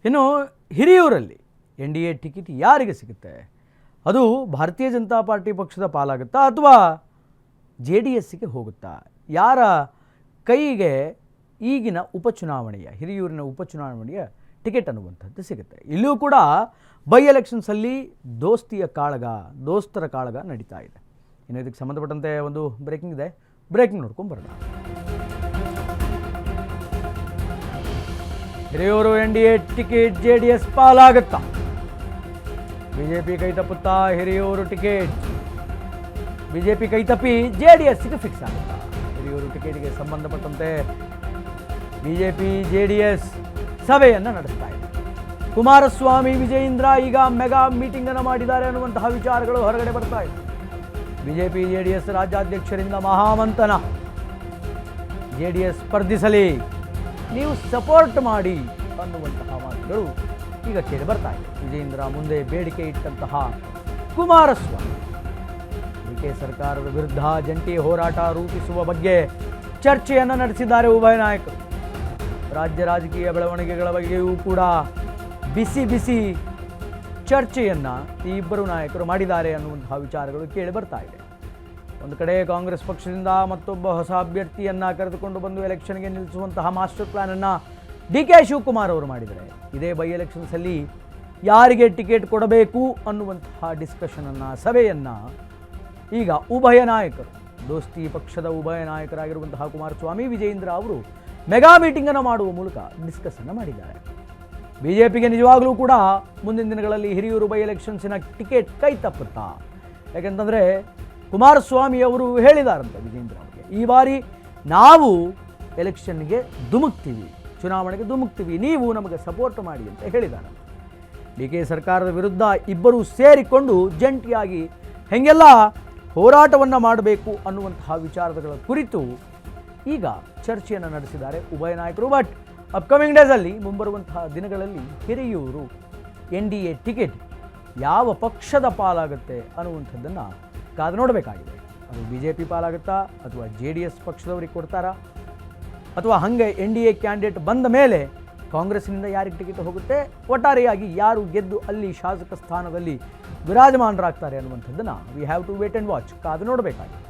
ಇನ್ನು ಹಿರಿಯೂರಲ್ಲಿ N D A ticket ಯಾರಿಗೆ ಸಿಗುತ್ತೆ? ಅದು ಭಾರತೀಯ ಜನತಾ ಪಾರ್ಟಿ ಪಕ್ಷದ ಪಾಲಾಗುತ್ತಾ ಅಥವಾ ಜೆ ಡಿ ಎಸ್ಸಿಗೆ ಹೋಗುತ್ತಾ? ಯಾರ ಕೈಗೆ ಈಗಿನ ಹಿರಿಯೂರಿನ ಉಪಚುನಾವಣೆಯ ಟಿಕೆಟ್ ಅನ್ನುವಂಥದ್ದು ಸಿಗುತ್ತೆ? ಇಲ್ಲಿಯೂ ಕೂಡ ಬೈ ಎಲೆಕ್ಷನ್ಸಲ್ಲಿ ದೋಸ್ತರ ಕಾಳಗ ನಡೀತಾ ಇದೆ. ಇನ್ನು ಇದಕ್ಕೆ ಸಂಬಂಧಪಟ್ಟಂತೆ ಒಂದು ಬ್ರೇಕಿಂಗ್ ಇದೆ, ಬ್ರೇಕಿಂಗ್ ನೋಡ್ಕೊಂಡು ಬರೋಣ. Hiriyur N D A ticket J D S ಪಾಲಾಗುತ್ತಾ? ಬಿಜೆಪಿ ಕೈ ತಪ್ಪುತ್ತಾ ಹಿರಿಯೂರು ಟಿಕೆಟ್? ಬಿಜೆಪಿ ಕೈ ತಪ್ಪಿ ಜೆ ಡಿ ಎಸ್ಗೆ ಫಿಕ್ಸ್ ಆಗುತ್ತಾ? ಹಿರಿಯೂರು ಟಿಕೆಟ್ಗೆ ಸಂಬಂಧಪಟ್ಟಂತೆ ಬಿಜೆಪಿ ಜೆ ಡಿ ಎಸ್ ಸಭೆಯನ್ನು ನಡೆಸ್ತಾ ಇದೆ. ಕುಮಾರಸ್ವಾಮಿ ವಿಜಯೇಂದ್ರ ಈಗ ಮೆಗಾ ಮೀಟಿಂಗ್ ಅನ್ನು ಮಾಡಿದ್ದಾರೆ ಅನ್ನುವಂತಹ ವಿಚಾರಗಳು ಹೊರಗಡೆ ಬರ್ತಾ ಇದೆ. ಬಿಜೆಪಿ ಜೆ ಡಿ ಎಸ್ ರಾಜ್ಯಾಧ್ಯಕ್ಷರಿಂದ ಮಹಾಮಂಥನ. ಜೆ ಡಿ ಎಸ್ ಸ್ಪರ್ಧಿಸಲಿ, ನೀವು ಸಪೋರ್ಟ್ ಮಾಡಿ ಅನ್ನುವಂತಹ ಮಾತುಗಳು ಈಗ ಕೇಳಿ ಬರ್ತಾ ಇದೆ. ವಿಜಯೇಂದ್ರ ಮುಂದೆ ಬೇಡಿಕೆ ಇಟ್ಟಂತಹ ಕುಮಾರಸ್ವಾಮಿ ಡಿಕೆ ಸರ್ಕಾರದ ವಿರುದ್ಧ ಜಂಟಿ ಹೋರಾಟ ರೂಪಿಸುವ ಬಗ್ಗೆ ಚರ್ಚೆಯನ್ನು ನಡೆಸಿದ್ದಾರೆ ಉಭಯ ನಾಯಕರು. ರಾಜ್ಯ ರಾಜಕೀಯ ಬೆಳವಣಿಗೆಗಳ ಬಗ್ಗೆಯೂ ಕೂಡ ಬಿಸಿ ಚರ್ಚೆಯನ್ನು ಈ ಇಬ್ಬರು ನಾಯಕರು ಮಾಡಿದ್ದಾರೆ ಅನ್ನುವಂತಹ ವಿಚಾರಗಳು ಕೇಳಿ ಬರ್ತಾ ಇದೆ. ಒಂದು ಕಡೆ ಕಾಂಗ್ರೆಸ್ ಪಕ್ಷದಿಂದ ಮತ್ತೊಬ್ಬ ಹೊಸ ಅಭ್ಯರ್ಥಿಯನ್ನು ಕರೆದುಕೊಂಡು ಬಂದು ಎಲೆಕ್ಷನ್ಗೆ ನಿಲ್ಲಿಸುವಂತಹ ಮಾಸ್ಟರ್ ಪ್ಲಾನನ್ನು ಡಿ ಕೆ ಶಿವಕುಮಾರ್ ಅವರು ಮಾಡಿದರೆ, ಇದೇ ಬೈ ಎಲೆಕ್ಷನ್ಸಲ್ಲಿ ಯಾರಿಗೆ ಟಿಕೆಟ್ ಕೊಡಬೇಕು ಅನ್ನುವಂತಹ ಸಭೆಯನ್ನು ಈಗ ಉಭಯ ನಾಯಕರು, ದೋಸ್ತಿ ಪಕ್ಷದ ಉಭಯ ನಾಯಕರಾಗಿರುವಂತಹ ಕುಮಾರಸ್ವಾಮಿ ವಿಜಯೇಂದ್ರ ಅವರು ಮೆಗಾ ಮೀಟಿಂಗನ್ನು ಮಾಡುವ ಮೂಲಕ ಡಿಸ್ಕಸನ್ನು ಮಾಡಿದ್ದಾರೆ. ಬಿಜೆಪಿಗೆ ನಿಜವಾಗಲೂ ಕೂಡ ಮುಂದಿನ ದಿನಗಳಲ್ಲಿ ಹಿರಿಯೂರು ಬೈ ಎಲೆಕ್ಷನ್ಸಿನ ಟಿಕೆಟ್ ಕೈ ತಪ್ಪುತ್ತಾ? ಯಾಕೆಂತಂದರೆ ಕುಮಾರಸ್ವಾಮಿ ಅವರು ಹೇಳಿದಾರಂತೆ ವಿಜಯೇಂದ್ರ ಅವರಿಗೆ, ಈ ಬಾರಿ ನಾವು ಎಲೆಕ್ಷನ್ಗೆ ಚುನಾವಣೆಗೆ ಧುಮುಕ್ತೀವಿ, ನೀವು ನಮಗೆ ಸಪೋರ್ಟ್ ಮಾಡಿ ಅಂತ ಹೇಳಿದ್ದಾರೆ. ಡಿ ಕೆ ಸರ್ಕಾರದ ವಿರುದ್ಧ ಇಬ್ಬರೂ ಸೇರಿಕೊಂಡು ಜಂಟಿಯಾಗಿ ಹೆಂಗೆಲ್ಲ ಹೋರಾಟವನ್ನು ಮಾಡಬೇಕು ಅನ್ನುವಂತಹ ವಿಚಾರಗಳ ಕುರಿತು ಈಗ ಚರ್ಚೆಯನ್ನು ನಡೆಸಿದ್ದಾರೆ ಉಭಯ ನಾಯಕರು. ಬಟ್ ಅಪ್ಕಮಿಂಗ್ ಡೇಸಲ್ಲಿ, ಮುಂಬರುವಂತಹ ದಿನಗಳಲ್ಲಿ Hiriyur N D A ticket ಯಾವ ಪಕ್ಷದ ಪಾಲಾಗುತ್ತೆ ಅನ್ನುವಂಥದ್ದನ್ನು ಕಾದು ನೋಡಬೇಕಾಗಿದೆ. ಅದು ಬಿ ಜೆ ಪಿ ಪಾಲಾಗುತ್ತಾ ಅಥವಾ ಜೆ ಡಿ ಎಸ್ ಪಕ್ಷದವ್ರಿಗೆ ಕೊಡ್ತಾರಾ, ಅಥವಾ ಹಾಗೆ ಎನ್ ಡಿ ಎ ಕ್ಯಾಂಡಿಡೇಟ್ ಬಂದ ಮೇಲೆ ಕಾಂಗ್ರೆಸ್ನಿಂದ ಯಾರಿಗೆ ಟಿಕೆಟ್ ಹೋಗುತ್ತೆ, ಒಟ್ಟಾರೆಯಾಗಿ ಯಾರು ಗೆದ್ದು ಅಲ್ಲಿ ಶಾಸಕ ಸ್ಥಾನದಲ್ಲಿ ವಿರಾಜಮಾನರಾಗ್ತಾರೆ ಅನ್ನುವಂಥದ್ದನ್ನು we have to wait and watch, ಕಾದು ನೋಡಬೇಕಾಗಿದೆ.